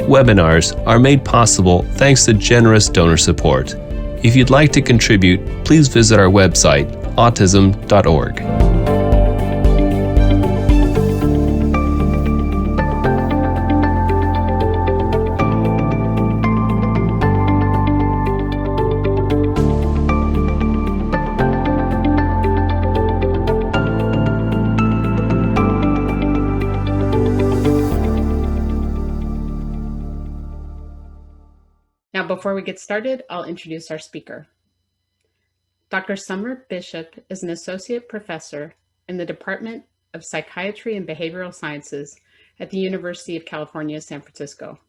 webinars are made possible thanks to generous donor support. If you'd like to contribute, please visit our website, autism.org. Now, before we get started, I'll introduce our speaker. Dr. Summer Bishop is an associate professor in the Department of Psychiatry and Behavioral Sciences at the University of California, San Francisco.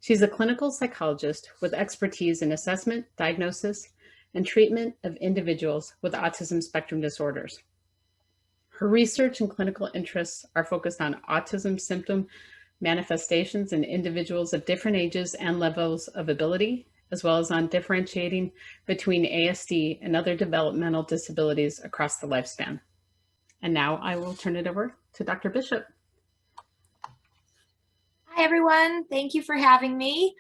She's a clinical psychologist with expertise in assessment, diagnosis, and treatment of individuals with autism spectrum disorders. Her research and clinical interests are focused on autism symptom manifestations in individuals of different ages and levels of ability, as well as on differentiating between ASD and other developmental disabilities across the lifespan. And now I will turn it over to Dr. Bishop. Hi, everyone. Thank you for having me.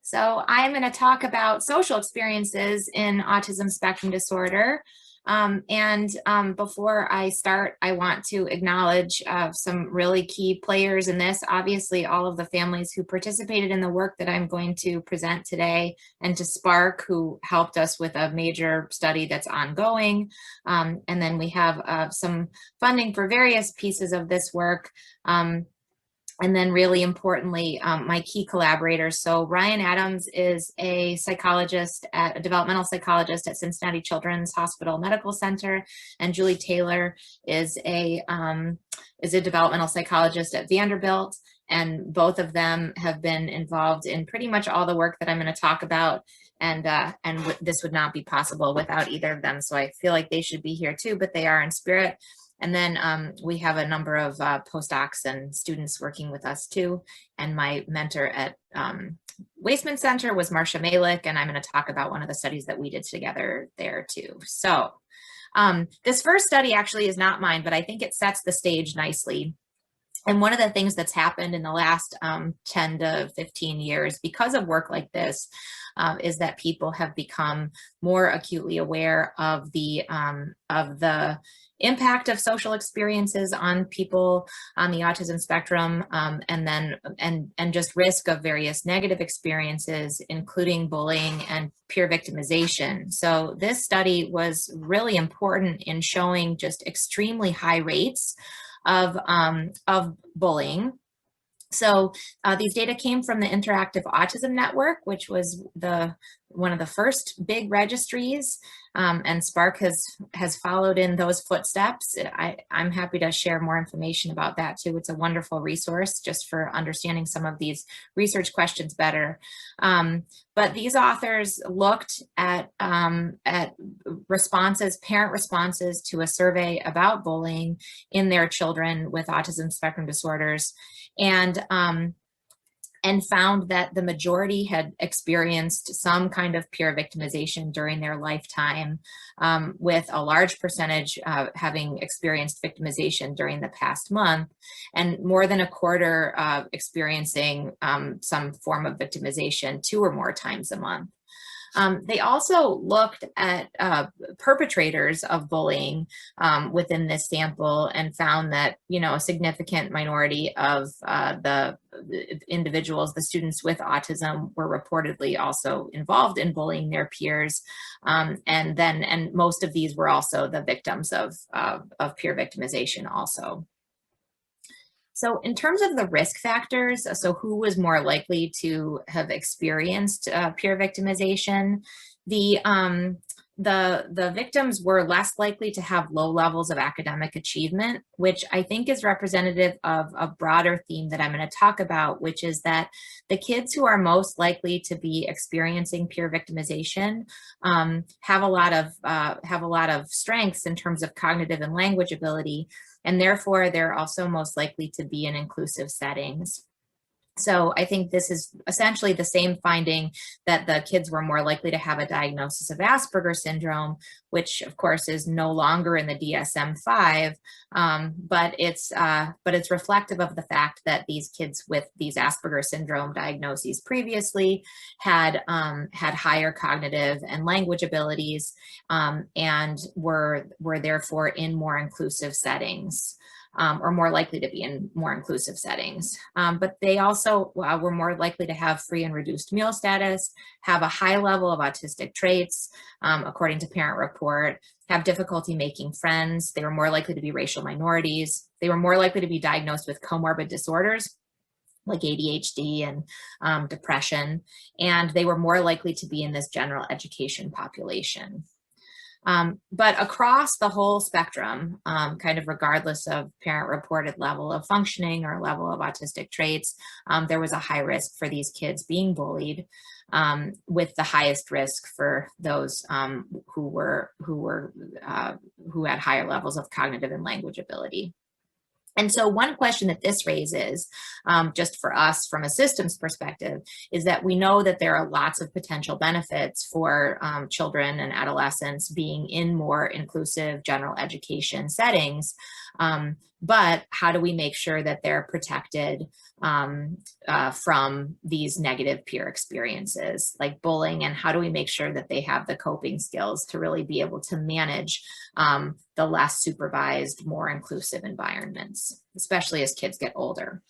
So I'm going to talk about social experiences in autism spectrum disorder. Before I start, I want to acknowledge some really key players in this. Obviously, all of the families who participated in the work that I'm going to present today, and to Spark, who helped us with a major study that's ongoing. And then we have some funding for various pieces of this work. And then really importantly, my key collaborators. So Ryan Adams is a developmental psychologist at Cincinnati Children's Hospital Medical Center, and Julie Taylor is a developmental psychologist at Vanderbilt. And both of them have been involved in pretty much all the work that I'm going to talk about. And this would not be possible without either of them. So I feel like they should be here too, but they are in spirit. And then we have a number of postdocs and students working with us too. And my mentor at Wasteman Center was Marcia Malik, and I'm going to talk about one of the studies that we did together there too. So this first study actually is not mine, but I think it sets the stage nicely. And one of the things that's happened in the last 10 to 15 years because of work like this is that people have become more acutely aware of the impact of social experiences on people on the autism spectrum, and just risk of various negative experiences, including bullying and peer victimization. So this study was really important in showing just extremely high rates of bullying. So these data came from the Interactive Autism Network, which was one of the first big registries, and Spark has followed in those footsteps. I'm happy to share more information about that too. It's a wonderful resource just for understanding some of these research questions better. But these authors looked at responses, parent responses to a survey about bullying in their children with autism spectrum disorders, and found that the majority had experienced some kind of peer victimization during their lifetime, with a large percentage having experienced victimization during the past month, and more than a quarter experiencing some form of victimization 2 or more times a month. They also looked at perpetrators of bullying within this sample, and found that, a significant minority of the individuals, the students with autism, were reportedly also involved in bullying their peers. And most of these were also the victims of peer victimization also. So in terms of the risk factors, so who was more likely to have experienced peer victimization, the victims were less likely to have low levels of academic achievement, which I think is representative of a broader theme that I'm going to talk about, which is that the kids who are most likely to be experiencing peer victimization have a lot of strengths in terms of cognitive and language ability, and therefore they're also most likely to be in inclusive settings. So I think this is essentially the same finding that the kids were more likely to have a diagnosis of Asperger's syndrome, which of course is no longer in the DSM-5, but it's reflective of the fact that these kids with these Asperger's syndrome diagnoses previously had higher cognitive and language abilities, and were therefore in more inclusive settings. Or more likely to be in more inclusive settings. But they also were more likely to have free and reduced meal status, have a high level of autistic traits, according to parent report, have difficulty making friends. They were more likely to be racial minorities. They were more likely to be diagnosed with comorbid disorders like ADHD and depression, and they were more likely to be in this general education population. But across the whole spectrum, kind of regardless of parent-reported level of functioning or level of autistic traits, there was a high risk for these kids being bullied, with the highest risk for those who had higher levels of cognitive and language ability. And so one question that this raises, just for us from a systems perspective, is that we know that there are lots of potential benefits for children and adolescents being in more inclusive general education settings. But how do we make sure that they're protected from these negative peer experiences like bullying, and how do we make sure that they have the coping skills to really be able to manage the less supervised, more inclusive environments, especially as kids get older.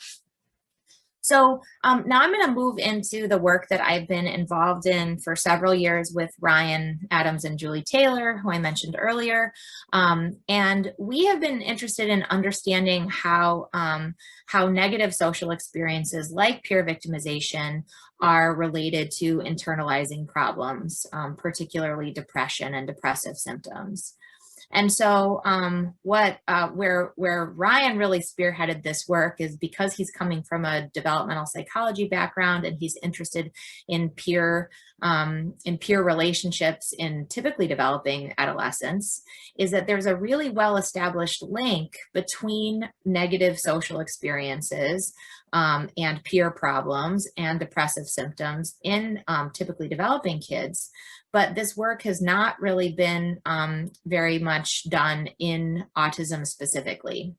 So now I'm going to move into the work that I've been involved in for several years with Ryan Adams and Julie Taylor, who I mentioned earlier. And we have been interested in understanding how negative social experiences like peer victimization are related to internalizing problems, particularly depression and depressive symptoms. And so where Ryan really spearheaded this work is because he's coming from a developmental psychology background, and he's interested in peer relationships in typically developing adolescents, is that there's a really well-established link between negative social experiences and peer problems and depressive symptoms in typically developing kids. But this work has not really been very much done in autism specifically.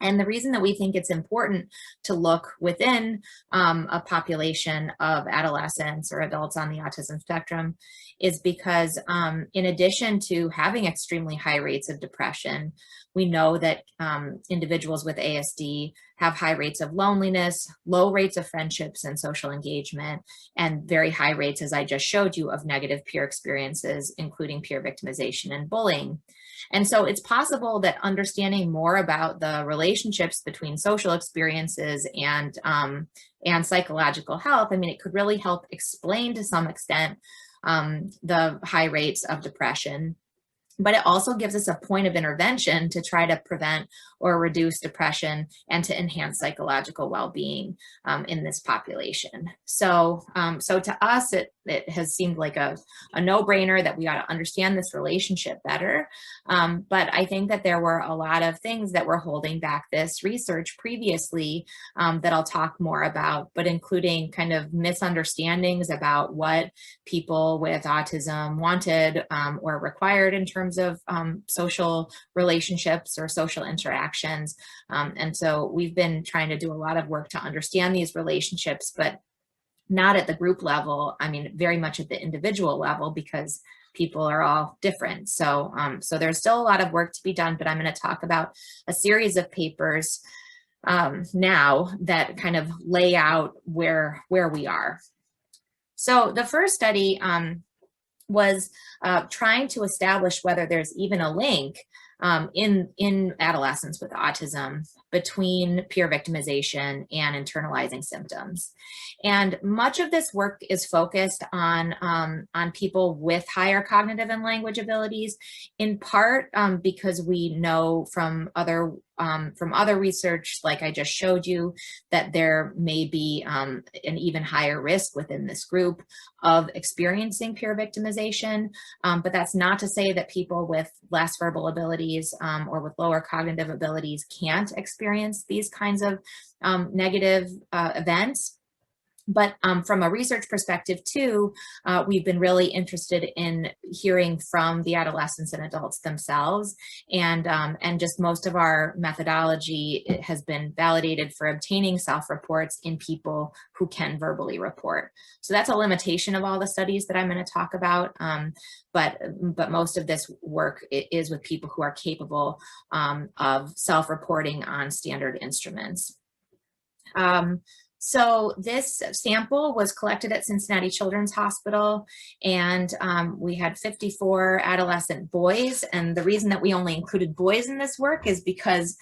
And the reason that we think it's important to look within a population of adolescents or adults on the autism spectrum is because in addition to having extremely high rates of depression, we know that individuals with ASD have high rates of loneliness, low rates of friendships and social engagement, and very high rates, as I just showed you, of negative peer experiences, including peer victimization and bullying. And so it's possible that understanding more about the relationships between social experiences and psychological health, I mean, it could really help explain to some extent the high rates of depression. But it also gives us a point of intervention to try to prevent or reduce depression and to enhance psychological well-being in this population. So to us, it has seemed like a no-brainer that we ought to understand this relationship better. But I think that there were a lot of things that were holding back this research previously that I'll talk more about, but including kind of misunderstandings about what people with autism wanted or required in terms of social relationships or social interactions. And so we've been trying to do a lot of work to understand these relationships, but not at the group level. I mean, very much at the individual level, because people are all different. So there's still a lot of work to be done, but I'm going to talk about a series of papers now that kind of lay out where we are. So the first study was trying to establish whether there's even a link in adolescents with autism between peer victimization and internalizing symptoms. And much of this work is focused on people with higher cognitive and language abilities, in part because we know from other research, like I just showed you, that there may be an even higher risk within this group of experiencing peer victimization. But that's not to say that people with less verbal abilities or with lower cognitive abilities can't experience these kinds of negative events. But from a research perspective too, we've been really interested in hearing from the adolescents and adults themselves, and just most of our methodology has been validated for obtaining self-reports in people who can verbally report. So that's a limitation of all the studies that I'm going to talk about, but most of this work is with people who are capable of self-reporting on standard instruments. So this sample was collected at Cincinnati Children's Hospital, and we had 54 adolescent boys. And the reason that we only included boys in this work is because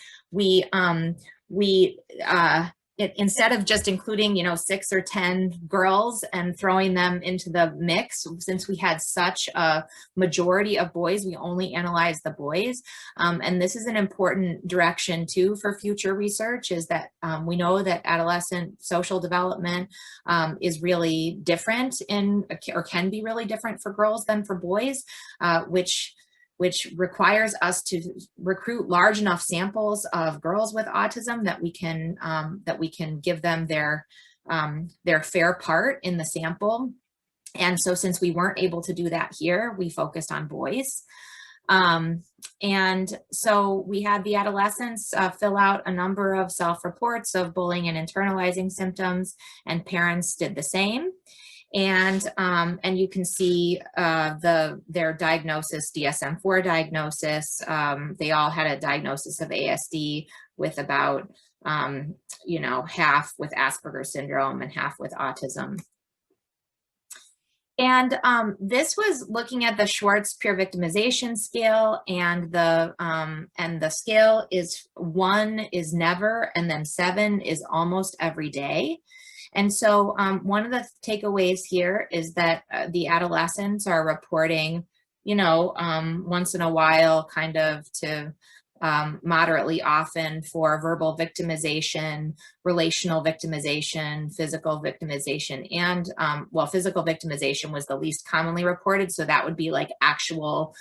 instead of just including, 6 or 10 girls and throwing them into the mix, since we had such a majority of boys, we only analyzed the boys. And this is an important direction too for future research, is that we know that adolescent social development is really different or can be really different for girls than for boys, which requires us to recruit large enough samples of girls with autism that we can give them their fair part in the sample. And so since we weren't able to do that here, we focused on boys. And so we had the adolescents fill out a number of self-reports of bullying and internalizing symptoms, and parents did the same. And you can see their diagnosis, DSM-4 diagnosis. They all had a diagnosis of ASD, with about half with Asperger's syndrome and half with autism. And this was looking at the Schwartz peer victimization scale, and the scale is 1 is never, and then 7 is almost every day. And so one of the takeaways here is that the adolescents are reporting, once in a while, kind of to moderately often, for verbal victimization, relational victimization, physical victimization, and physical victimization was the least commonly reported. So that would be like actual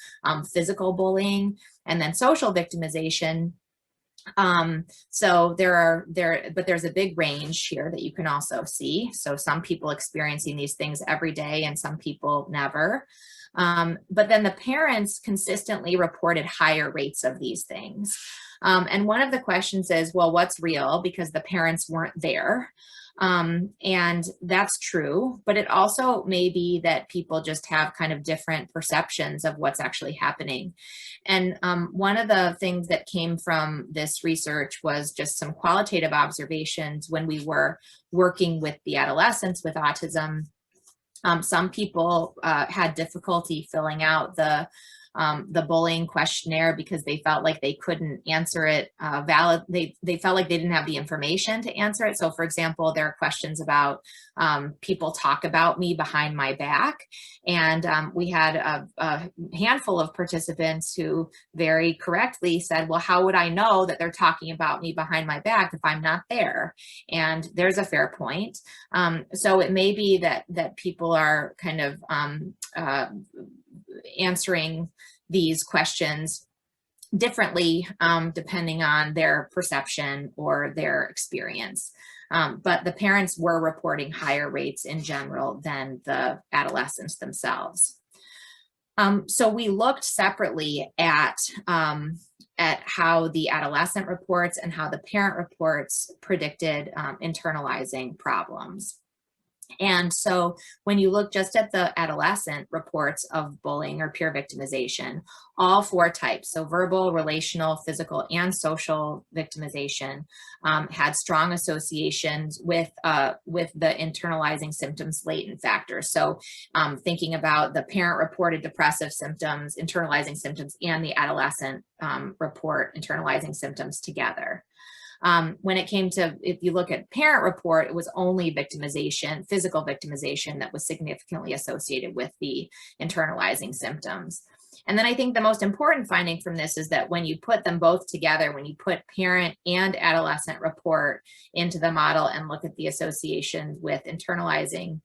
physical bullying, and then social victimization. So but there's a big range here that you can also see. So some people experiencing these things every day and some people never. But then the parents consistently reported higher rates of these things. And one of the questions is, well, what's real? Because the parents weren't there. And that's true, but it also may be that people just have kind of different perceptions of what's actually happening. And one of the things that came from this research was just some qualitative observations when we were working with the adolescents with autism. Some people had difficulty filling out the bullying questionnaire because they felt like they couldn't answer it they felt like they didn't have the information to answer it. So for example, there are questions about people talk about me behind my back, and we had a handful of participants who very correctly said, well, how would I know that they're talking about me behind my back if I'm not there? And there's a fair point. So it may be that people are kind of answering these questions differently depending on their perception or their experience. But the parents were reporting higher rates in general than the adolescents themselves. So we looked separately at how the adolescent reports and how the parent reports predicted internalizing problems. And so when you look just at the adolescent reports of bullying or peer victimization, all 4 types, so verbal, relational, physical, and social victimization, had strong associations with the internalizing symptoms latent factors. So thinking about the parent reported depressive symptoms, internalizing symptoms, and the adolescent report internalizing symptoms together. When it came to, if you look at parent report, it was only victimization, physical victimization, that was significantly associated with the internalizing symptoms. And then I think the most important finding from this is that when you put them both together, when you put parent and adolescent report into the model and look at the associations with internalizing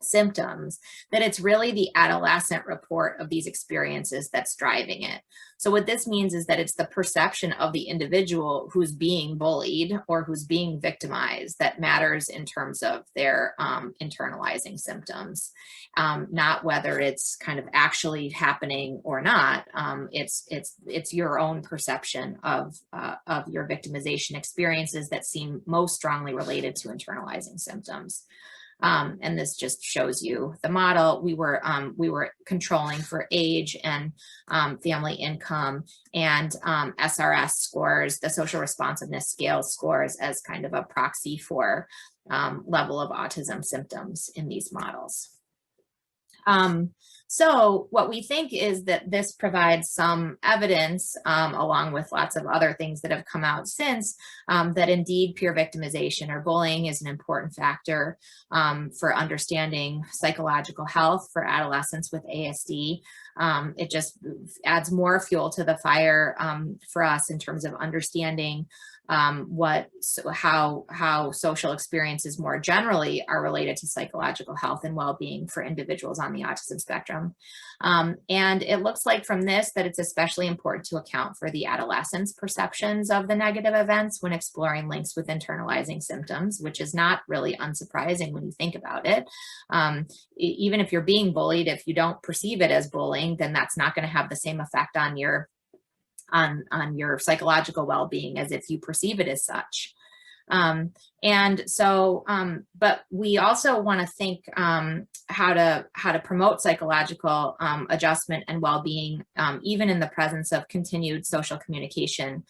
symptoms, that it's really the adolescent report of these experiences that's driving it. So what this means is that it's the perception of the individual who's being bullied or who's being victimized that matters in terms of their internalizing symptoms, not whether it's kind of actually happening or not. It's your own perception of your victimization experiences that seem most strongly related to internalizing symptoms. And this just shows you the model. We were controlling for age and family income and SRS scores, the social responsiveness scale scores, as kind of a proxy for level of autism symptoms in these models. So what we think is that this provides some evidence, along with lots of other things that have come out since, that indeed peer victimization or bullying is an important factor for understanding psychological health for adolescents with ASD. It just adds more fuel to the fire for us in terms of understanding how social experiences more generally are related to psychological health and well-being for individuals on the autism spectrum. And it looks like from this that it's especially important to account for the adolescents' perceptions of the negative events when exploring links with internalizing symptoms, which is not really unsurprising when you think about it. Even if you're being bullied, if you don't perceive it as bullying, then that's not going to have the same effect on your psychological well-being as if you perceive it as such. And so, but we also want to think how to promote psychological adjustment and well-being, even in the presence of continued social communication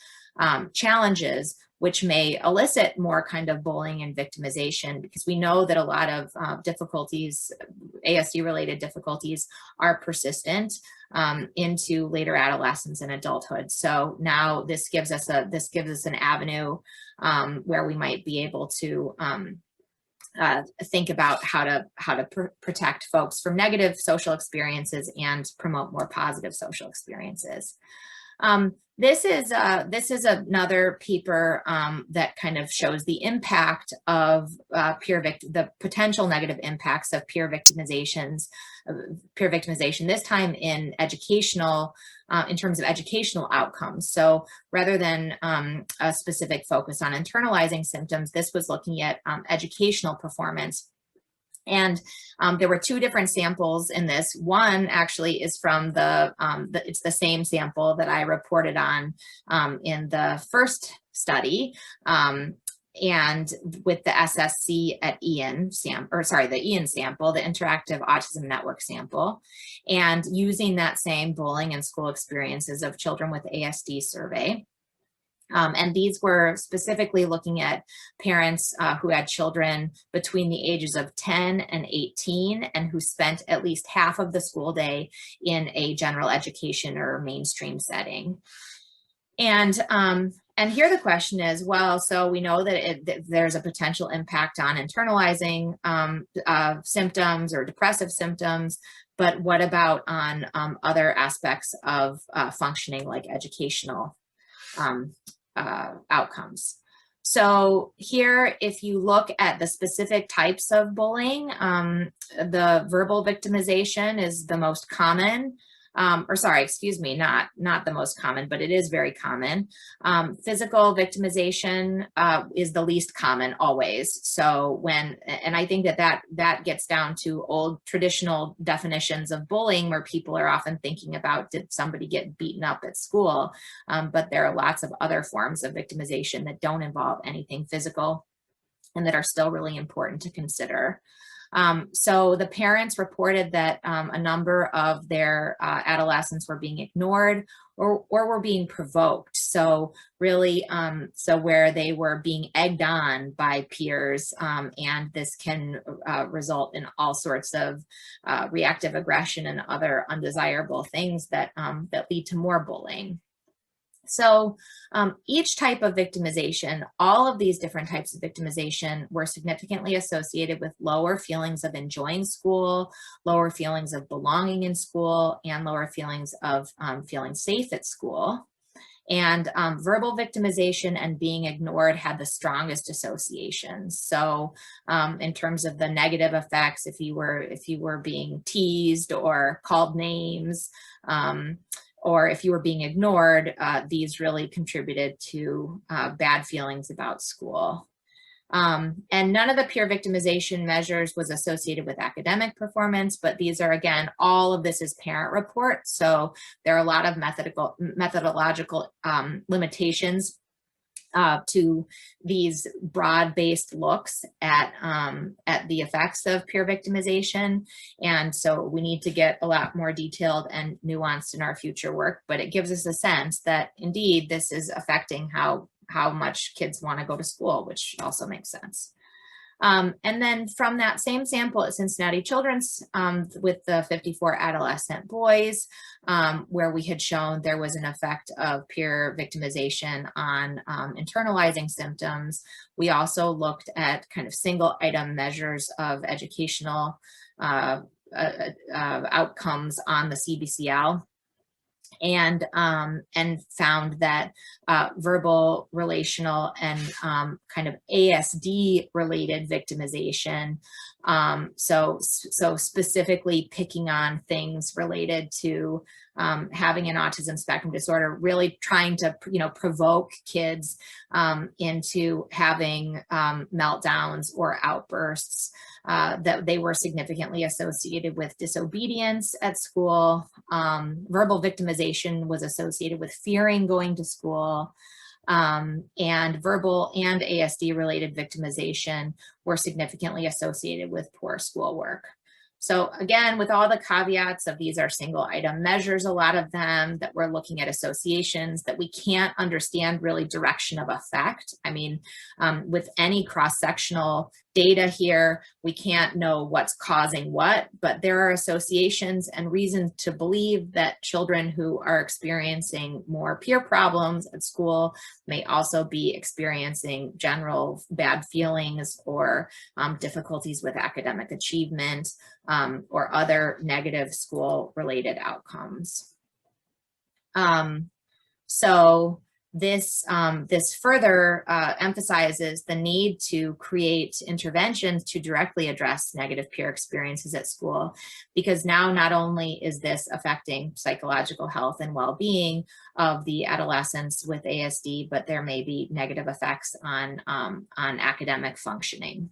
challenges, which may elicit more kind of bullying and victimization, because we know that a lot of difficulties, ASD-related difficulties, are persistent into later adolescence and adulthood. So now this gives us an avenue where we might be able to think about how to protect folks from negative social experiences and promote more positive social experiences. This is another paper that kind of shows the impact of the potential negative impacts of peer victimization, this time in terms of educational outcomes. So rather than a specific focus on internalizing symptoms, this was looking at educational performance. And there were two different samples in this. One actually is from it's the same sample that I reported on in the first study, and with the SSC at Ian sample, the Ian sample, the Interactive Autism Network sample, and using that same bullying and school experiences of children with ASD survey. And these were specifically looking at parents who had children between the ages of 10 and 18 and who spent at least half of the school day in a general education or mainstream setting. And here the question is, well, so we know that there's a potential impact on internalizing symptoms or depressive symptoms, but what about on other aspects of functioning, like educational outcomes? So here, if you look at the specific types of bullying, the verbal victimization is the most common. Not the most common, but it is very common. Physical victimization is the least common always. So and I think that gets down to old traditional definitions of bullying, where people are often thinking about, did somebody get beaten up at school? But there are lots of other forms of victimization that don't involve anything physical and that are still really important to consider. So the parents reported that a number of their adolescents were being ignored or were being provoked. So really, where they were being egged on by peers, and this can result in all sorts of reactive aggression and other undesirable things that lead to more bullying. So each type of victimization, all of these different types of victimization, were significantly associated with lower feelings of enjoying school, lower feelings of belonging in school, and lower feelings of feeling safe at school. And verbal victimization and being ignored had the strongest associations. So in terms of the negative effects, if you were being teased or called names, or if you were being ignored, these really contributed to bad feelings about school. And none of the peer victimization measures was associated with academic performance, but these are, again, all of this is parent report. So there are a lot of methodological limitations to these broad-based looks at the effects of peer victimization. And so we need to get a lot more detailed and nuanced in our future work, but it gives us a sense that indeed this is affecting how much kids want to go to school, which also makes sense. And then from that same sample at Cincinnati Children's with the 54 adolescent boys, where we had shown there was an effect of peer victimization on internalizing symptoms, we also looked at kind of single item measures of educational outcomes on the CBCL. And found that verbal, relational, and kind of ASD related victimization, so specifically picking on things related to having an autism spectrum disorder, really trying to provoke kids into having meltdowns or outbursts, that they were significantly associated with disobedience at school. Verbal victimization was associated with fearing going to school, and verbal and ASD related victimization were significantly associated with poor schoolwork. So again, with all the caveats of these are single item measures, a lot of them that we're looking at associations that we can't understand really direction of effect. I mean, with any cross-sectional data here, we can't know what's causing what, but there are associations and reasons to believe that children who are experiencing more peer problems at school may also be experiencing general bad feelings or difficulties with academic achievement, or other negative school-related outcomes. So this further emphasizes the need to create interventions to directly address negative peer experiences at school, because now not only is this affecting psychological health and well-being of the adolescents with ASD, but there may be negative effects on academic functioning.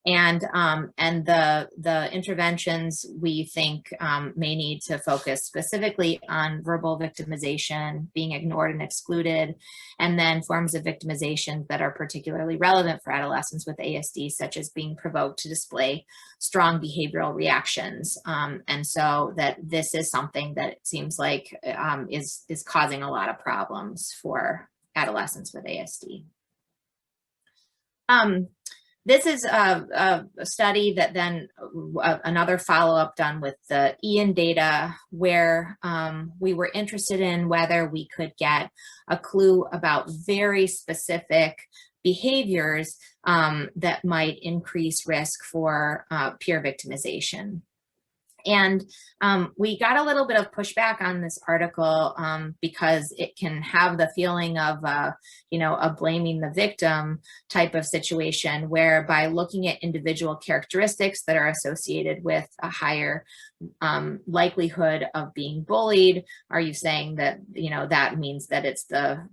And the interventions we think may need to focus specifically on verbal victimization, being ignored and excluded, and then forms of victimization that are particularly relevant for adolescents with ASD, such as being provoked to display strong behavioral reactions. And so that this is something that it seems like is causing a lot of problems for adolescents with ASD. This is a study that then another follow-up done with the Ian data, where we were interested in whether we could get a clue about very specific behaviors that might increase risk for peer victimization. And we got a little bit of pushback on this article because it can have the feeling of, a blaming the victim type of situation, where by looking at individual characteristics that are associated with a higher likelihood of being bullied, are you saying that that means that it's the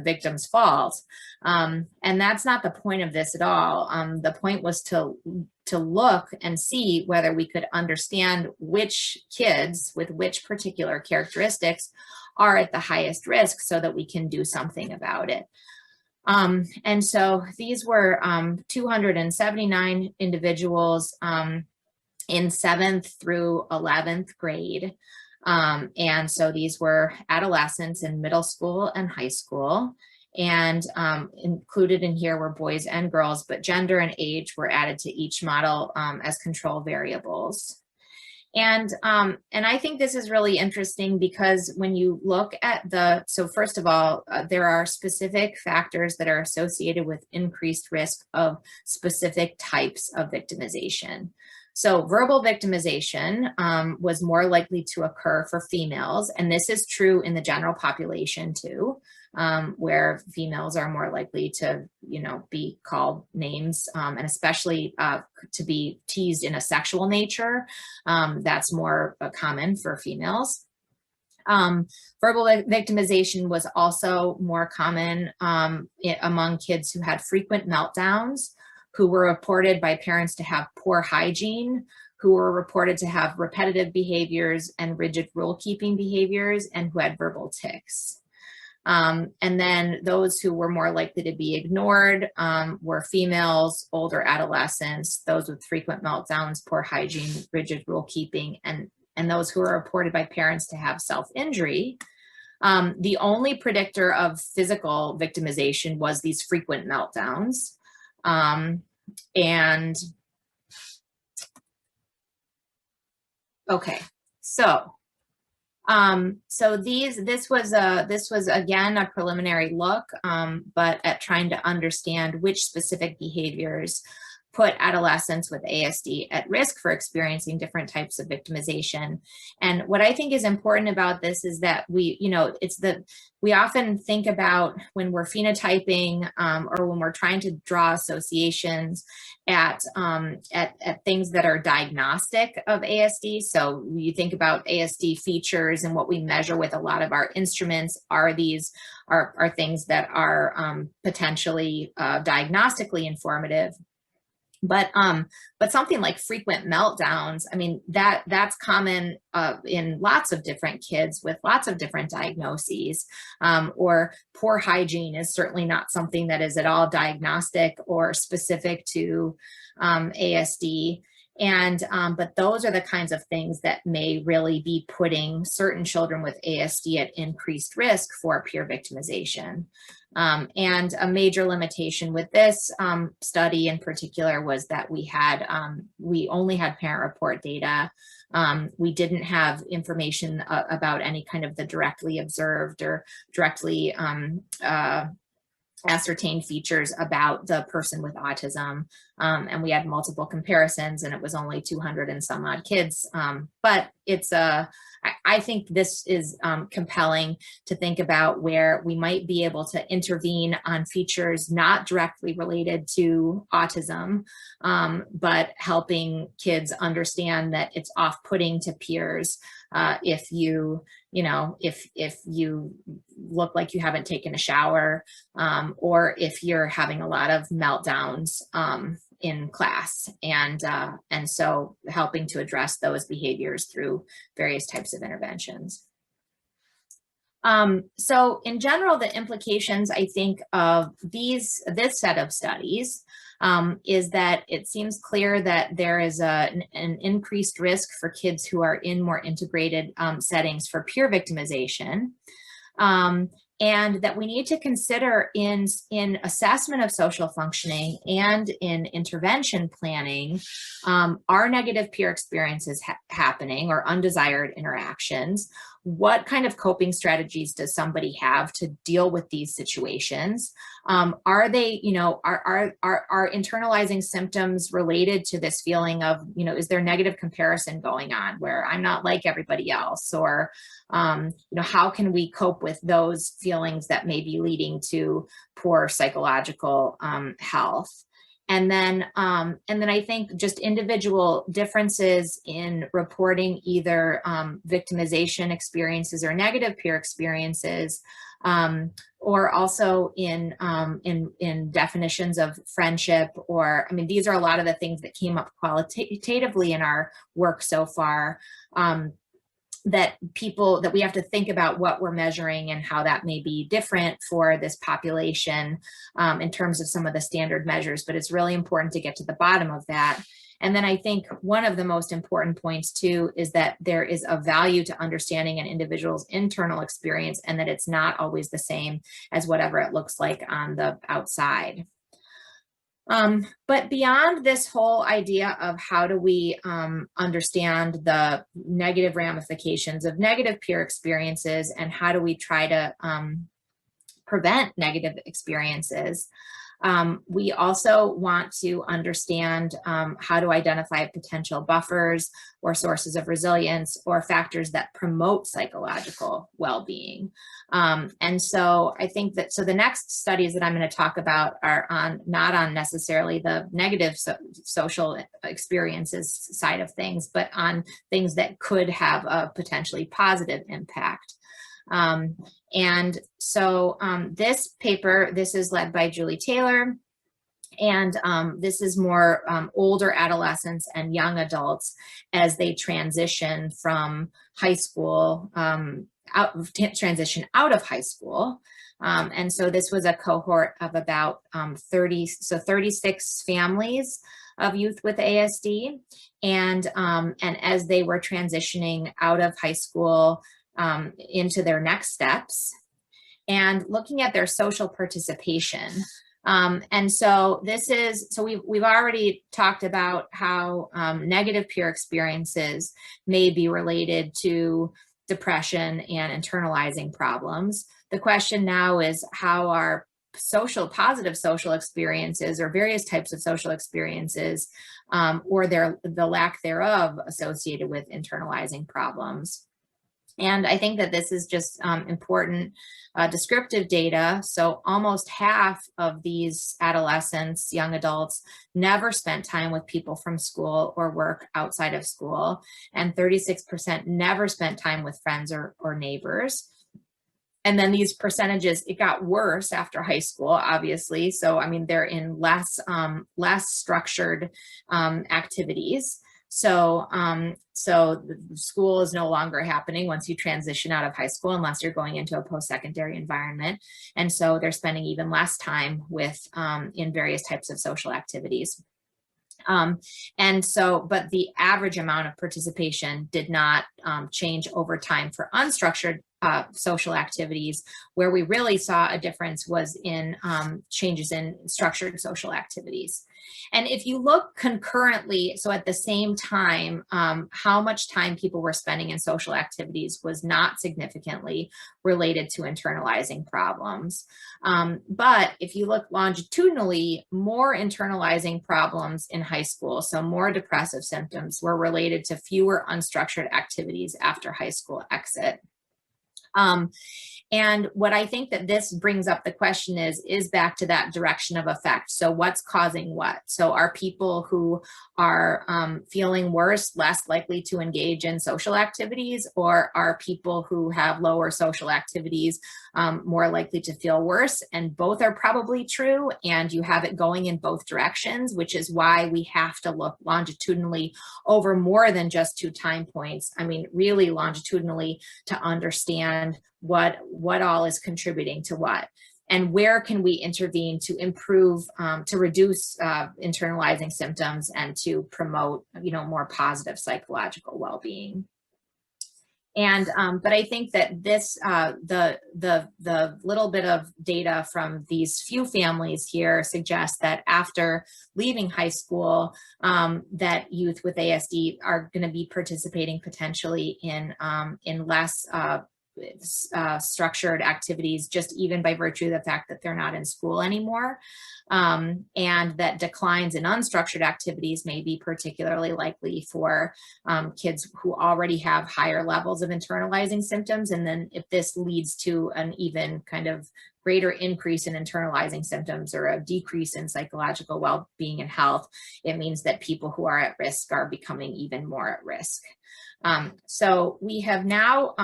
victim's fault? And that's not the point of this at all. The point was to look and see whether we could understand which kids with which particular characteristics are at the highest risk, so that we can do something about it. And so these were 279 individuals in 7th through 11th grade. And so these were adolescents in middle school and high school. And included in here were boys and girls, but gender and age were added to each model as control variables. And I think this is really interesting, because when you look at so first of all, there are specific factors that are associated with increased risk of specific types of victimization. So verbal victimization was more likely to occur for females, and this is true in the general population too, where females are more likely to, be called names, and especially to be teased in a sexual nature. That's more common for females. Verbal victimization was also more common among kids who had frequent meltdowns, who were reported by parents to have poor hygiene, who were reported to have repetitive behaviors and rigid rule-keeping behaviors, and who had verbal tics. And then those who were more likely to be ignored were females, older adolescents, those with frequent meltdowns, poor hygiene, rigid rule-keeping, and those who were reported by parents to have self-injury. The only predictor of physical victimization was these frequent meltdowns. Okay, so this was again a preliminary look, but at trying to understand which specific behaviors put adolescents with ASD at risk for experiencing different types of victimization. And what I think is important about this is that we often think about when we're phenotyping or when we're trying to draw associations at things that are diagnostic of ASD. So you think about ASD features, and what we measure with a lot of our instruments are things that are potentially diagnostically informative. But something like frequent meltdowns, I mean, that's common in lots of different kids with lots of different diagnoses. Or poor hygiene is certainly not something that is at all diagnostic or specific to ASD. But those are the kinds of things that may really be putting certain children with ASD at increased risk for peer victimization. And a major limitation with this study in particular was that we only had parent report data. We didn't have information about any kind of the directly observed or directly ascertained features about the person with autism. And we had multiple comparisons, and it was only 200 and some odd kids. But I think this is compelling to think about where we might be able to intervene on features not directly related to autism, but helping kids understand that it's off-putting to peers if you look like you haven't taken a shower, or if you're having a lot of meltdowns in class, and so helping to address those behaviors through various types of interventions. So in general, the implications, I think, of this set of studies is that it seems clear that there is an increased risk for kids who are in more integrated settings for peer victimization. And that we need to consider in assessment of social functioning and in intervention planning, are negative peer experiences happening or undesired interactions? What kind of coping strategies does somebody have to deal with these situations? Are they, are internalizing symptoms related to this feeling of, is there negative comparison going on where I'm not like everybody else? Or, how can we cope with those feelings that may be leading to poor psychological health? And then I think just individual differences in reporting either victimization experiences or negative peer experiences, or also in definitions of friendship, or, I mean, these are a lot of the things that came up qualitatively in our work so far, that we have to think about what we're measuring and how that may be different for this population in terms of some of the standard measures, but it's really important to get to the bottom of that. And then I think one of the most important points too is that there is a value to understanding an individual's internal experience, and that it's not always the same as whatever it looks like on the outside. But beyond this whole idea of how do we understand the negative ramifications of negative peer experiences, and how do we try to prevent negative experiences, We also want to understand how to identify potential buffers or sources of resilience or factors that promote psychological well-being. And so I think that, so the next studies that I'm going to talk about are not on necessarily the negative social experiences side of things, but on things that could have a potentially positive impact. And so this paper, this is led by Julie Taylor, and this is more older adolescents and young adults as they transition from high school, transition out of high school. And so this was a cohort of about 36 families of youth with ASD. And as they were transitioning out of high school into their next steps and looking at their social participation. And so this is, so we've already talked about how negative peer experiences may be related to depression and internalizing problems. The question now is, how are positive social experiences or various types of social experiences or the lack thereof associated with internalizing problems? And I think that this is just important descriptive data. So almost half of these adolescents, young adults, never spent time with people from school or work outside of school. And 36% never spent time with friends or neighbors. And then these percentages, it got worse after high school, obviously. So, I mean, they're in less structured activities. So, so the school is no longer happening once you transition out of high school, unless you're going into a post-secondary environment. And so they're spending even less time with in various types of social activities. And so, but the average amount of participation did not change over time for unstructured social activities. Where we really saw a difference was in changes in structured social activities. And if you look concurrently, so at the same time, how much time people were spending in social activities was not significantly related to internalizing problems. But if you look longitudinally, more internalizing problems in high school, so more depressive symptoms, were related to fewer unstructured activities after high school exit. And what I think that this brings up the question is back to that direction of effect. So what's causing what? So are people who are feeling worse less likely to engage in social activities, or are people who have lower social activities more likely to feel worse? And both are probably true, and you have it going in both directions, which is why we have to look longitudinally over more than just 2 time points. I mean, really longitudinally to understand what all is contributing to what, and where can we intervene to improve, to reduce internalizing symptoms and to promote, more positive psychological well-being. And but I think that this the little bit of data from these few families here suggests that after leaving high school, that youth with ASD are going to be participating potentially in less structured activities, just even by virtue of the fact that they're not in school anymore, and that declines in unstructured activities may be particularly likely for kids who already have higher levels of internalizing symptoms. And then if this leads to an even kind of greater increase in internalizing symptoms or a decrease in psychological well-being and health, it means that people who are at risk are becoming even more at risk. So we have now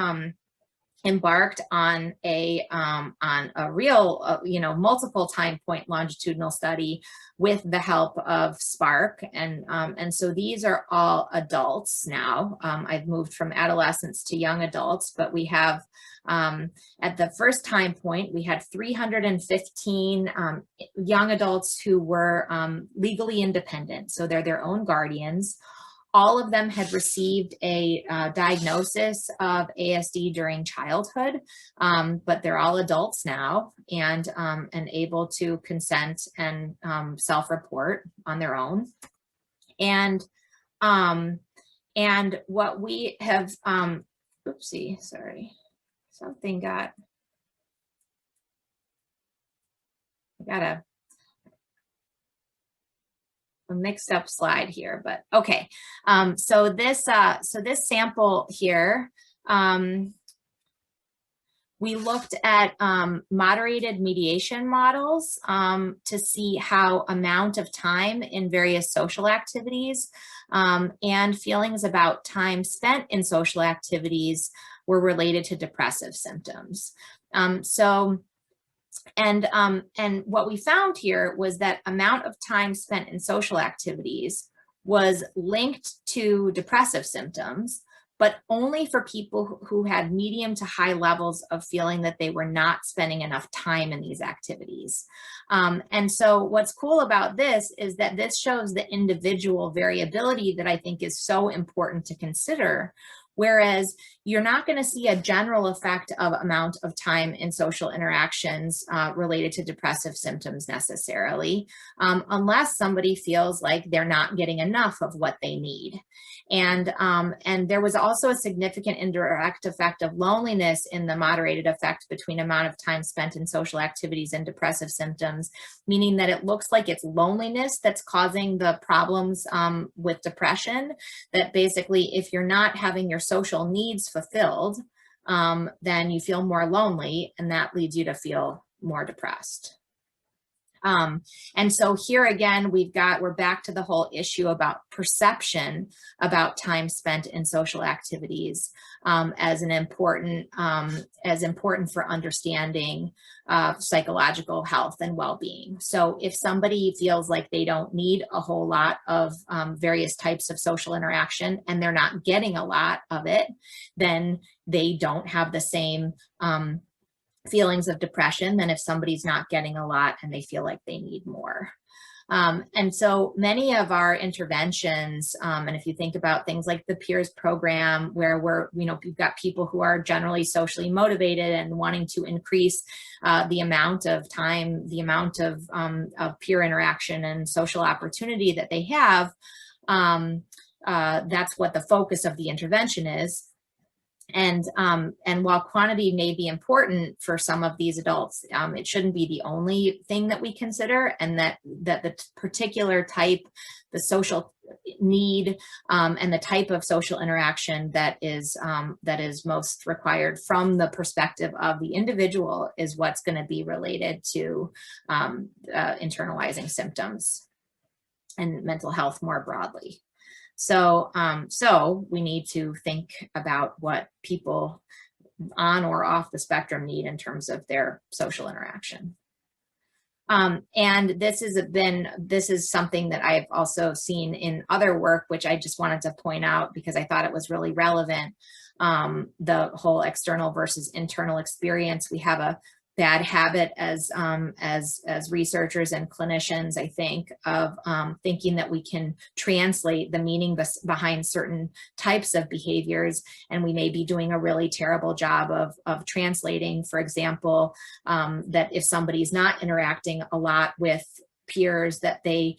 embarked on a real, multiple time point longitudinal study with the help of Spark, and so these are all adults now. I've moved from adolescents to young adults, but we have at the first time point we had 315 young adults who were legally independent, so they're their own guardians. All of them had received a diagnosis of ASD during childhood, but they're all adults now and able to consent and self-report on their own. And what we have, oopsie, sorry, something got, I gotta a mixed up slide here, but okay. So this sample here, we looked at moderated mediation models to see how amount of time in various social activities and feelings about time spent in social activities were related to depressive symptoms. And what we found here was that amount of time spent in social activities was linked to depressive symptoms, but only for people who had medium to high levels of feeling that they were not spending enough time in these activities. And so what's cool about this is that this shows the individual variability that I think is so important to consider. Whereas you're not going to see a general effect of amount of time in social interactions related to depressive symptoms necessarily, unless somebody feels like they're not getting enough of what they need. And there was also a significant indirect effect of loneliness in the moderated effect between amount of time spent in social activities and depressive symptoms, meaning that it looks like it's loneliness that's causing the problems with depression, that basically if you're not having your social needs fulfilled, then you feel more lonely, and that leads you to feel more depressed. And so here again, we're back to the whole issue about perception about time spent in social activities as important for understanding psychological health and well-being. So if somebody feels like they don't need a whole lot of various types of social interaction and they're not getting a lot of it, then they don't have the same feelings of depression than if somebody's not getting a lot and they feel like they need more. And so many of our interventions, and if you think about things like the peers program, where we've got people who are generally socially motivated and wanting to increase the amount of time, the amount of peer interaction and social opportunity that they have, that's what the focus of the intervention is. And while quantity may be important for some of these adults, it shouldn't be the only thing that we consider, and that the particular type, the social need, and the type of social interaction that is most required from the perspective of the individual is what's going to be related to internalizing symptoms and mental health more broadly. So we need to think about what people on or off the spectrum need in terms of their social interaction. And this is something that I've also seen in other work, which I just wanted to point out because I thought it was really relevant. The whole external versus internal experience. We have a bad habit as researchers and clinicians, I think, of thinking that we can translate the meaning behind certain types of behaviors, and we may be doing a really terrible job of translating, for example, that if somebody's not interacting a lot with peers, that they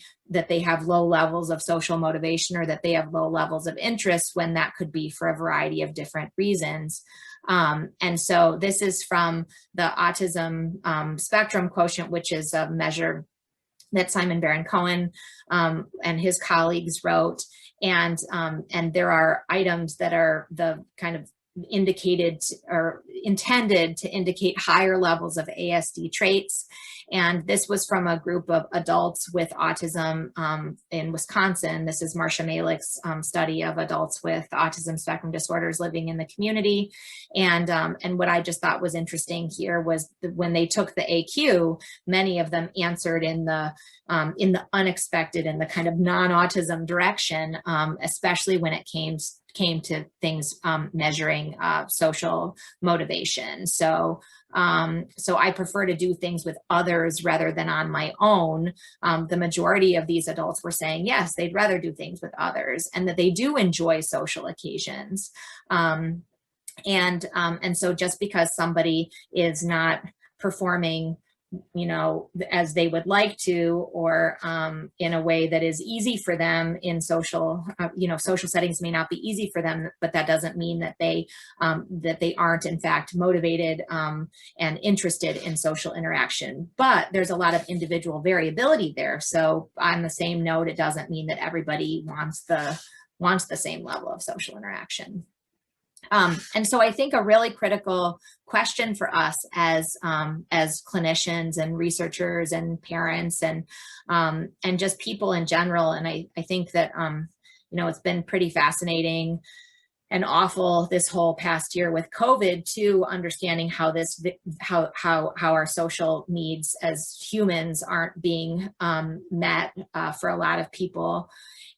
have low levels of social motivation, or that they have low levels of interest, when that could be for a variety of different reasons. And so this is from the Autism Spectrum Quotient, which is a measure that Simon Baron-Cohen and his colleagues wrote. And there are items that are the kind of indicated or intended to indicate higher levels of ASD traits. And this was from a group of adults with autism in Wisconsin. This is Marcia Malick's study of adults with autism spectrum disorders living in the community. And what I just thought was interesting here was when they took the AQ, many of them answered in the unexpected and the kind of non-autism direction, especially when it came to things measuring social motivation. So I prefer to do things with others rather than on my own. The majority of these adults were saying, yes, they'd rather do things with others, and that they do enjoy social occasions. And so just because somebody is not performing as they would like to, or in a way that is easy for them in social, social settings may not be easy for them, but that doesn't mean that they aren't in fact motivated and interested in social interaction. But there's a lot of individual variability there. So on the same note, it doesn't mean that everybody wants the same level of social interaction. And so I think a really critical question for us as clinicians and researchers and parents and just people in general, and I think that it's been pretty fascinating and awful this whole past year with COVID, to understanding how our social needs as humans aren't being met for a lot of people.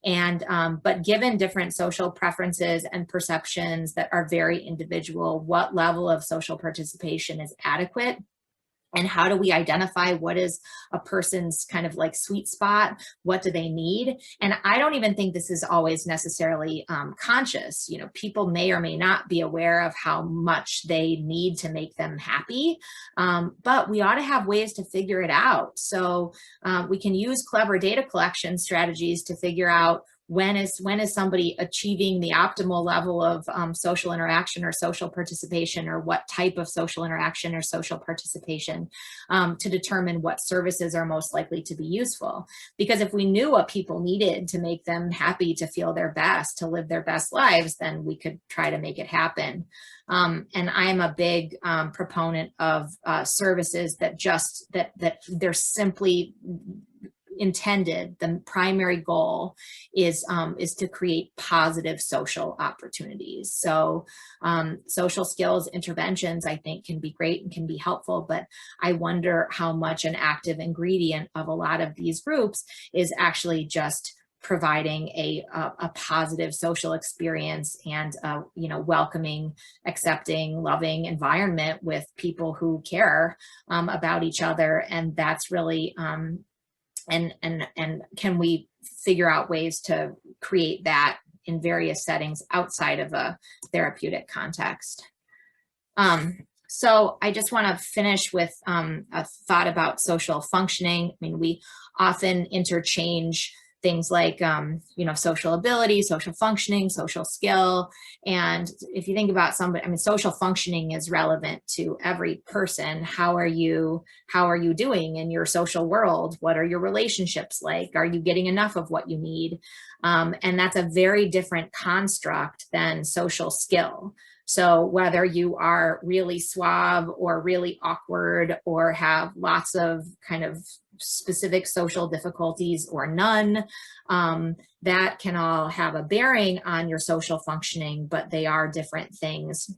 And but given different social preferences and perceptions that are very individual, what level of social participation is adequate? And how do we identify what is a person's kind of like sweet spot? What do they need? And I don't even think this is always necessarily conscious. People may or may not be aware of how much they need to make them happy, but we ought to have ways to figure it out. So we can use clever data collection strategies to figure out when is somebody achieving the optimal level of social interaction or social participation, or what type of social interaction or social participation, to determine what services are most likely to be useful. Because if we knew what people needed to make them happy, to feel their best, to live their best lives, then we could try to make it happen. And I'm a big proponent of services that they're simply intended, the primary goal is to create positive social opportunities. So social skills interventions, I think, can be great and can be helpful, but I wonder how much an active ingredient of a lot of these groups is actually just providing a positive social experience and welcoming, accepting, loving environment with people who care about each other. And that's really and can we figure out ways to create that in various settings outside of a therapeutic context? So I just want to finish with a thought about social functioning. I mean, we often interchange things like, social ability, social functioning, social skill. And if you think about somebody, I mean, social functioning is relevant to every person. How are you doing in your social world? What are your relationships like? Are you getting enough of what you need? And that's a very different construct than social skill. So whether you are really suave or really awkward, or have lots of kind of specific social difficulties or none, that can all have a bearing on your social functioning, but they are different things.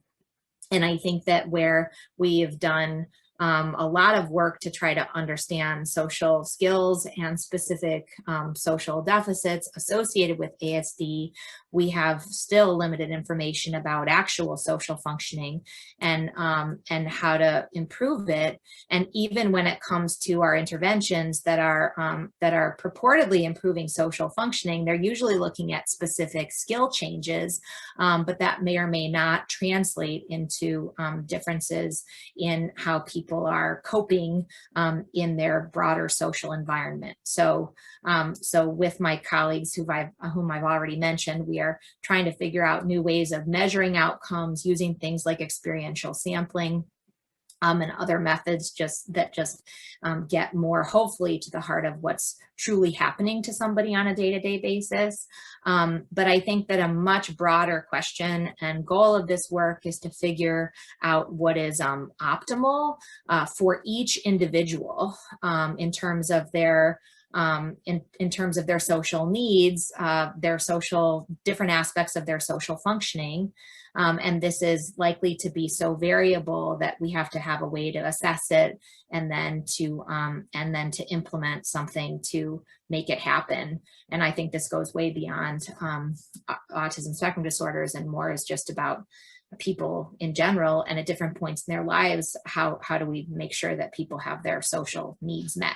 And I think that where we have done a lot of work to try to understand social skills and specific social deficits associated with ASD, we have still limited information about actual social functioning and how to improve it. And even when it comes to our interventions that are purportedly improving social functioning, they're usually looking at specific skill changes, but that may or may not translate into differences in how people are coping in their broader social environment. So with my colleagues whom I've already mentioned, we are trying to figure out new ways of measuring outcomes using things like experiential sampling and other methods that get more, hopefully, to the heart of what's truly happening to somebody on a day-to-day basis. But I think that a much broader question and goal of this work is to figure out what is optimal for each individual in terms of their in terms of their social needs, their social, different aspects of their social functioning. And this is likely to be so variable that we have to have a way to assess it and then to implement something to make it happen. And I think this goes way beyond autism spectrum disorders, and more is just about people in general, and at different points in their lives, how do we make sure that people have their social needs met?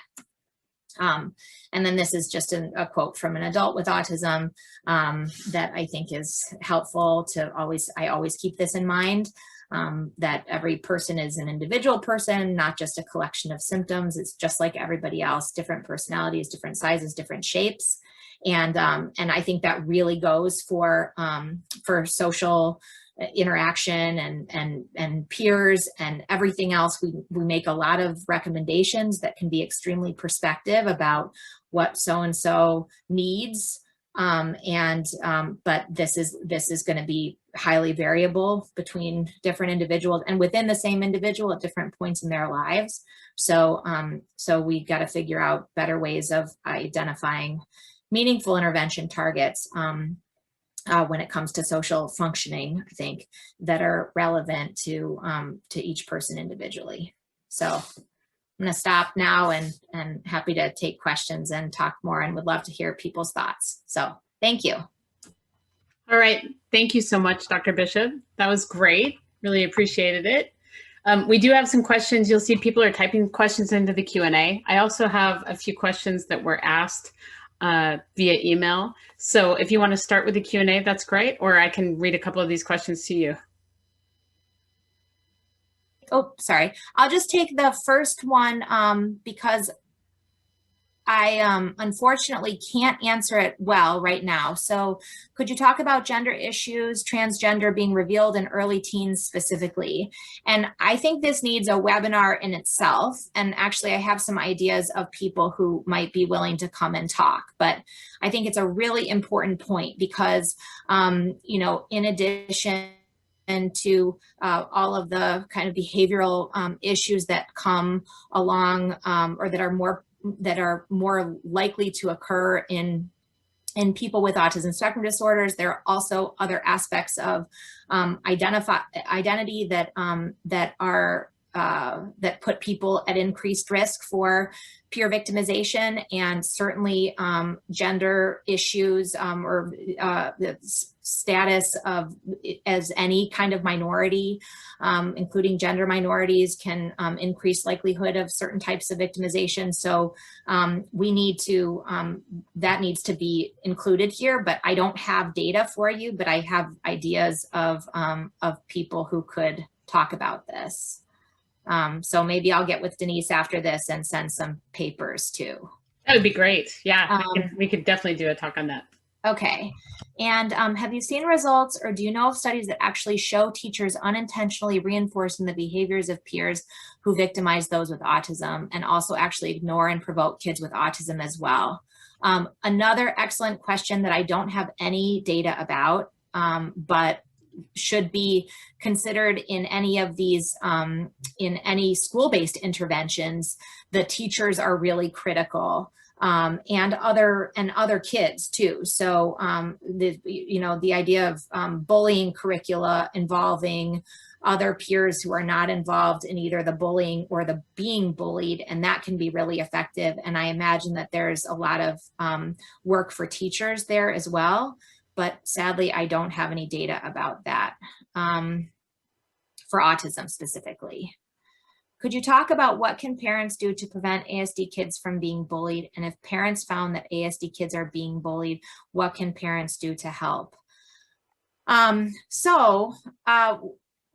And then this is just a quote from an adult with autism that I think is helpful to I always keep this in mind. that every person is an individual person, not just a collection of symptoms. It's just like everybody else, different personalities, different sizes, different shapes. And I think that really goes for social interaction and peers and everything else. We make a lot of recommendations that can be extremely perspective about what so-and-so needs. But this is going to be highly variable between different individuals and within the same individual at different points in their lives. So we got to figure out better ways of identifying meaningful intervention targets when it comes to social functioning, I think, that are relevant to each person individually. So I'm going to stop now and happy to take questions and talk more, and would love to hear people's thoughts. So thank you. All right. Thank you so much, Dr. Bishop. That was great. Really appreciated it. We do have some questions. You'll see people are typing questions into the Q&A. I also have a few questions that were asked via email. So if you want to start with the Q&A, that's great, or I can read a couple of these questions to you. Oh, sorry. I'll just take the first one because I unfortunately can't answer it well right now. So could you talk about gender issues, transgender being revealed in early teens specifically? And I think this needs a webinar in itself. And actually I have some ideas of people who might be willing to come and talk, but I think it's a really important point because, you know, in addition to all of the kind of behavioral issues that come along or that are more likely to occur in people with autism spectrum disorders. There are also other aspects of identity that that put people at increased risk for peer victimization, and certainly gender issues or the status of as any kind of minority, including gender minorities, can increase likelihood of certain types of victimization. So we need to, that needs to be included here, but I don't have data for you, but I have ideas of people who could talk about this. So maybe I'll get with Denise after this and send some papers too. That would be great. Yeah, we could definitely do a talk on that. Okay. And have you seen results, or do you know of studies that actually show teachers unintentionally reinforcing the behaviors of peers who victimize those with autism, and also actually ignore and provoke kids with autism as well? Another excellent question that I don't have any data about, but should be considered in any of these, in any school-based interventions. The teachers are really critical, and other kids too. So the idea of bullying curricula involving other peers who are not involved in either the bullying or the being bullied, and that can be really effective. And I imagine that there's a lot of work for teachers there as well. But sadly, I don't have any data about that for autism specifically. Could you talk about what can parents do to prevent ASD kids from being bullied? And if parents found that ASD kids are being bullied, what can parents do to help?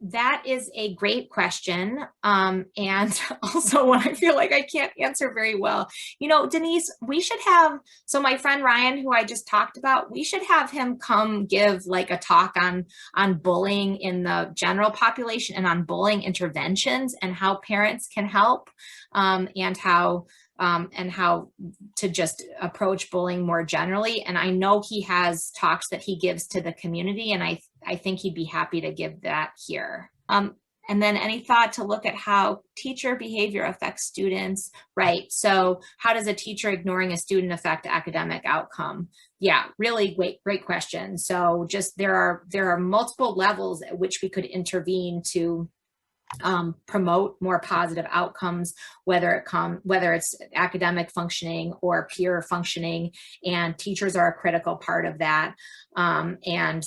That is a great question. And also one I feel like I can't answer very well. You know, Denise, we should have, so my friend Ryan, who I just talked about, we should have him come give like a talk on bullying in the general population and on bullying interventions and how parents can help, and how to just approach bullying more generally. And I know he has talks that he gives to the community, and I think he'd be happy to give that here. And then any thought to look at how teacher behavior affects students, right? So how does a teacher ignoring a student affect academic outcome? Yeah, really great question. So just there are multiple levels at which we could intervene to promote more positive outcomes, whether it's academic functioning or peer functioning, and teachers are a critical part of that, and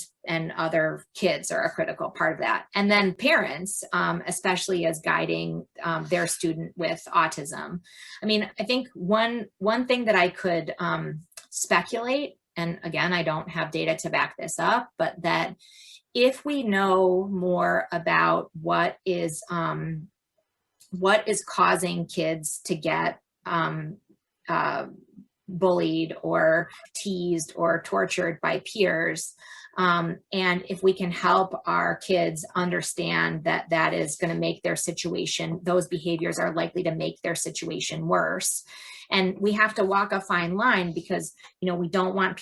other kids are a critical part of that. And then parents, especially as guiding their student with autism. I mean, I think one thing that I could speculate, and again, I don't have data to back this up, but that if we know more about what is causing kids to get bullied or teased or tortured by peers, and if we can help our kids understand that that is going to make their situation, those behaviors are likely to make their situation worse. And we have to walk a fine line, because, you know, we don't want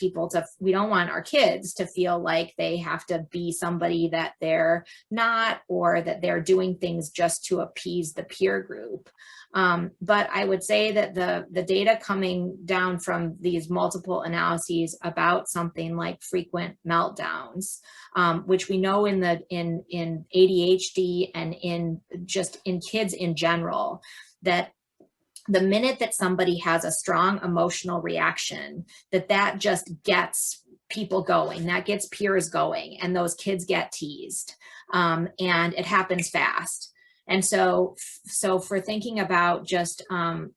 our kids to feel like they have to be somebody that they're not, or that they're doing things just to appease the peer group. But I would say that the data coming down from these multiple analyses about something like frequent meltdowns, which we know in ADHD and in kids in general, that the minute that somebody has a strong emotional reaction, that just gets people going, that gets peers going, and those kids get teased, and it happens fast. And so for thinking about just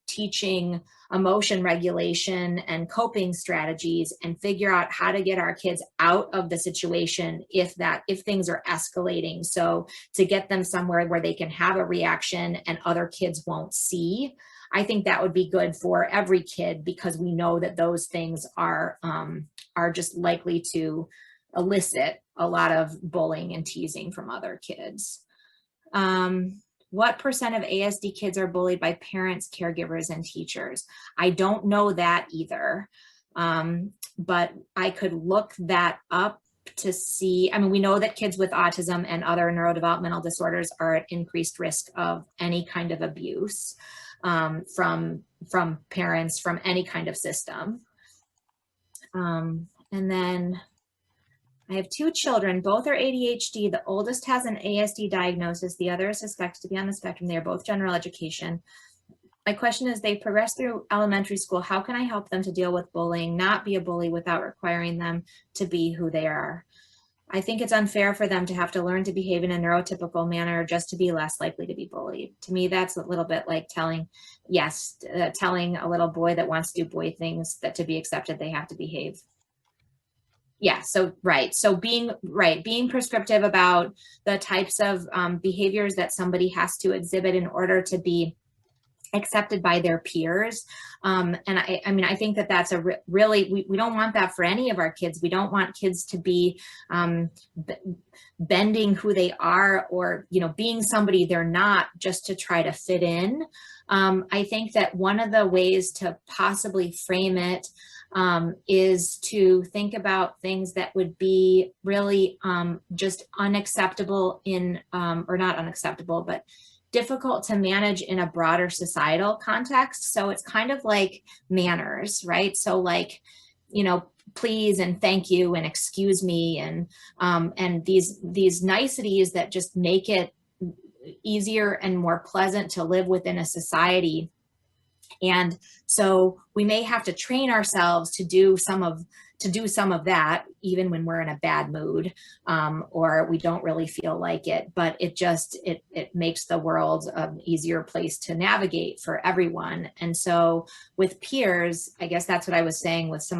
teaching emotion regulation and coping strategies, and figure out how to get our kids out of the situation if things are escalating, so to get them somewhere where they can have a reaction and other kids won't see, I think that would be good for every kid, because we know that those things are just likely to elicit a lot of bullying and teasing from other kids. What % of ASD kids are bullied by parents, caregivers, and teachers? I don't know that either, but I could look that up to see. I mean, we know that kids with autism and other neurodevelopmental disorders are at increased risk of any kind of abuse from parents, from any kind of system. And then I have 2 children, both are ADHD. The oldest has an ASD diagnosis. The other is suspected to be on the spectrum. They are both general education. My question is, they progress through elementary school. How can I help them to deal with bullying, not be a bully, without requiring them to be who they are? I think it's unfair for them to have to learn to behave in a neurotypical manner just to be less likely to be bullied. To me, that's a little bit like telling a little boy that wants to do boy things that to be accepted, they have to behave. Yeah, so right. So being prescriptive about the types of behaviors that somebody has to exhibit in order to be accepted by their peers. And I mean, I think that that's really, we don't want that for any of our kids. We don't want kids to be bending who they are, or, you know, being somebody they're not just to try to fit in. I think that one of the ways to possibly frame it is to think about things that would be really just unacceptable or not unacceptable, but difficult to manage in a broader societal context. So it's kind of like manners, right? So like, you know, please and thank you and excuse me, and these niceties that just make it easier and more pleasant to live within a society. And so we may have to train ourselves to do some of that, even when we're in a bad mood, or we don't really feel like it, but it makes the world an easier place to navigate for everyone. And so with peers, I guess that's what I was saying with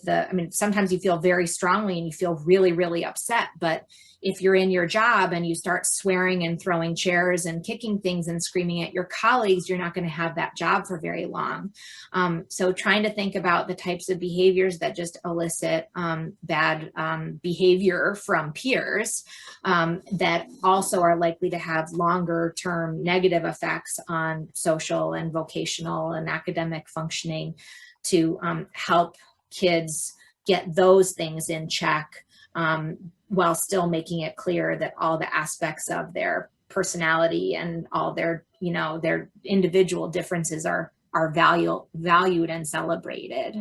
I mean, sometimes you feel very strongly and you feel really, really upset, but if you're in your job and you start swearing and throwing chairs and kicking things and screaming at your colleagues, you're not going to have that job for very long. So trying to think about the types of behaviors that just elicit bad behavior from peers that also are likely to have longer term negative effects on social and vocational and academic functioning, to help kids get those things in check, while still making it clear that all the aspects of their personality and all their, you know, their individual differences are valued and celebrated.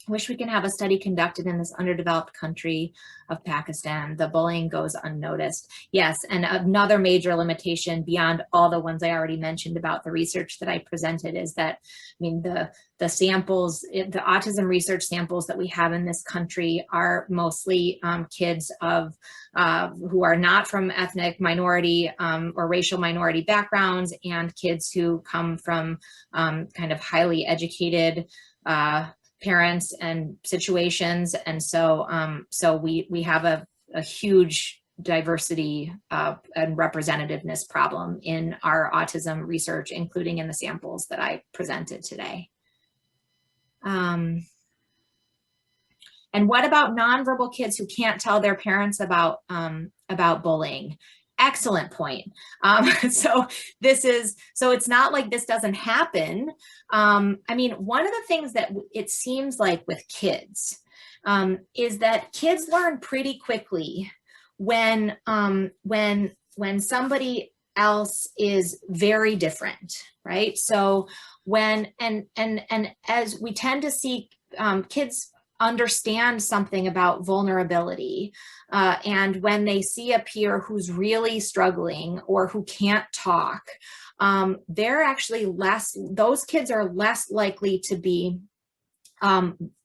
Wish we can have a study conducted in this underdeveloped country of Pakistan. The bullying goes unnoticed. Yes, and another major limitation beyond all the ones I already mentioned about the research that I presented is that, I mean, the samples, the autism research samples that we have in this country are mostly kids who are not from ethnic minority or racial minority backgrounds, and kids who come from kind of highly educated parents and situations. And so, so we have a huge diversity and representativeness problem in our autism research, including in the samples that I presented today. And what about nonverbal kids who can't tell their parents about bullying? Excellent point. So it's not like this doesn't happen. I mean, one of the things that it seems like with kids is that kids learn pretty quickly when somebody else is very different, right? So when and as we tend to see kids understand something about vulnerability, and when they see a peer who's really struggling or who can't talk, they're actually those kids are less likely to be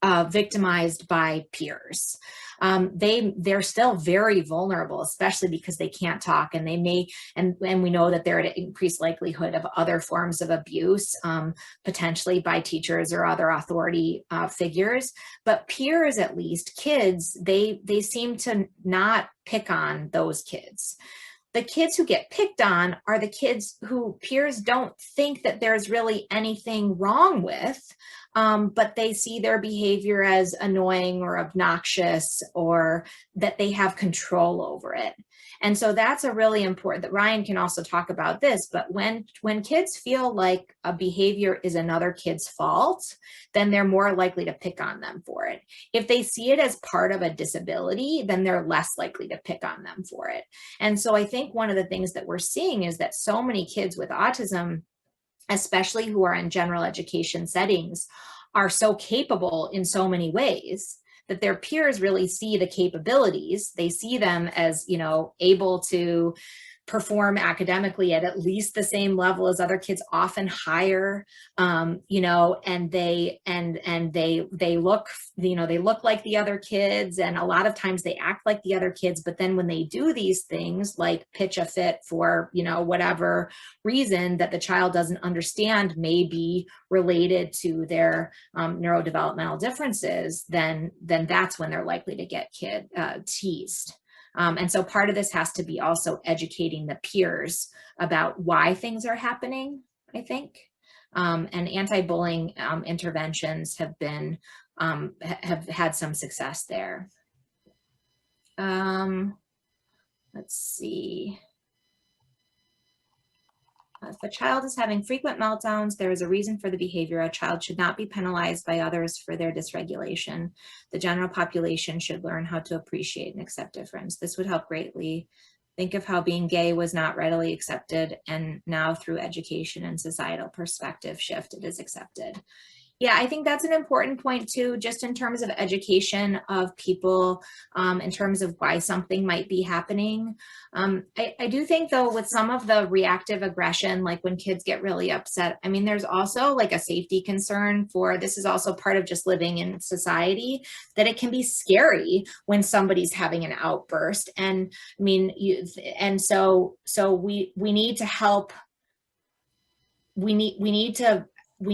victimized by peers. They're still very vulnerable, especially because they can't talk, and they may, and we know that they're at an increased likelihood of other forms of abuse, potentially by teachers or other authority figures. But peers, at least kids, they seem to not pick on those kids. The kids who get picked on are the kids who peers don't think that there's really anything wrong with, but they see their behavior as annoying or obnoxious, or that they have control over it. And so that's a really important, that Ryan can also talk about this, but when kids feel like a behavior is another kid's fault, then they're more likely to pick on them for it. If they see it as part of a disability, then they're less likely to pick on them for it. And so I think one of the things that we're seeing is that so many kids with autism, especially who are in general education settings, are so capable in so many ways that their peers really see the capabilities. They see them as, you know, able to perform academically at least the same level as other kids, often higher, you know, and they look, you know, they look like the other kids, and a lot of times they act like the other kids. But then when they do these things like pitch a fit for, you know, whatever reason that the child doesn't understand may be related to their neurodevelopmental differences, then that's when they're likely to get teased. And so part of this has to be also educating the peers about why things are happening, I think. And anti-bullying interventions have been, have had some success there. Let's see. If a child is having frequent meltdowns, there is a reason for the behavior. A child should not be penalized by others for their dysregulation. The general population should learn how to appreciate and accept difference. This would help greatly. Think of how being gay was not readily accepted, and now through education and societal perspective shift, it is accepted. Yeah, I think that's an important point too, just in terms of education of people, in terms of why something might be happening. I do think though, with some of the reactive aggression, like when kids get really upset, I mean, there's also like a safety concern for, this is also part of just living in society, that it can be scary when somebody's having an outburst. And I mean, so we need to help, we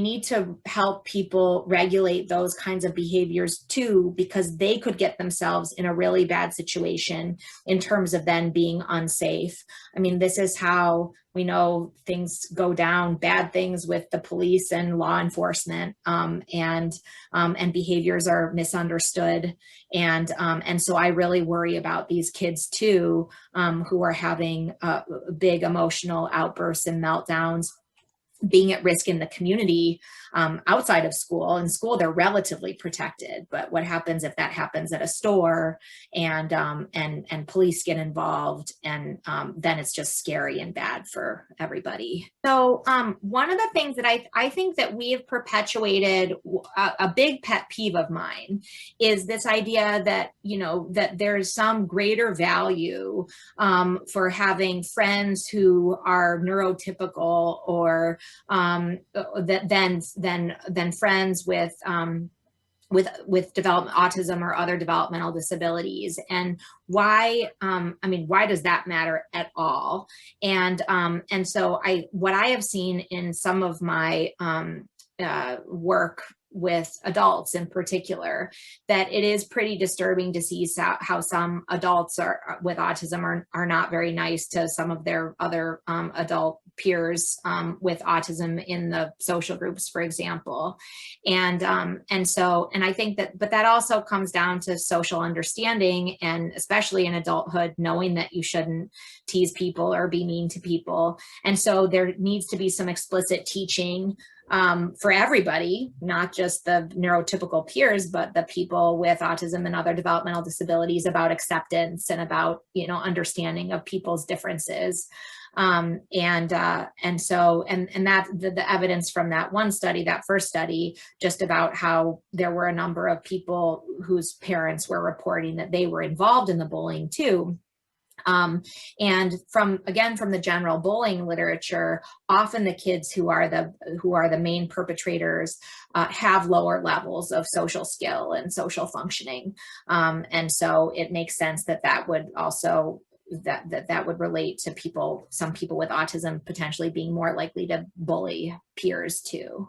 need to help people regulate those kinds of behaviors too, because they could get themselves in a really bad situation in terms of then being unsafe. I mean, this is how we know things go down, bad things with the police and law enforcement, and behaviors are misunderstood. And so I really worry about these kids too, who are having big emotional outbursts and meltdowns, being at risk in the community outside of school. In school, they're relatively protected, but what happens if that happens at a store and police get involved, and then it's just scary and bad for everybody. So one of the things that I think that we have perpetuated, a big pet peeve of mine, is this idea that, you know, that there's some greater value for having friends who are neurotypical, or than friends with autism or other developmental disabilities. And why, I mean, why does that matter at all? And so what I have seen in some of my work with adults in particular, that it is pretty disturbing to see how some adults with autism are not very nice to some of their other adult peers with autism in the social groups, for example. And I think but that also comes down to social understanding, and especially in adulthood, knowing that you shouldn't tease people or be mean to people. And so there needs to be some explicit teaching for everybody, not just the neurotypical peers, but the people with autism and other developmental disabilities, about acceptance and about, understanding of people's differences. And that the evidence from that one study, that first study, just about how there were a number of people whose parents were reporting that they were involved in the bullying too. And from the general bullying literature, often the kids who are the main perpetrators have lower levels of social skill and social functioning. And so it makes sense that would also that would relate to some people with autism potentially being more likely to bully peers too.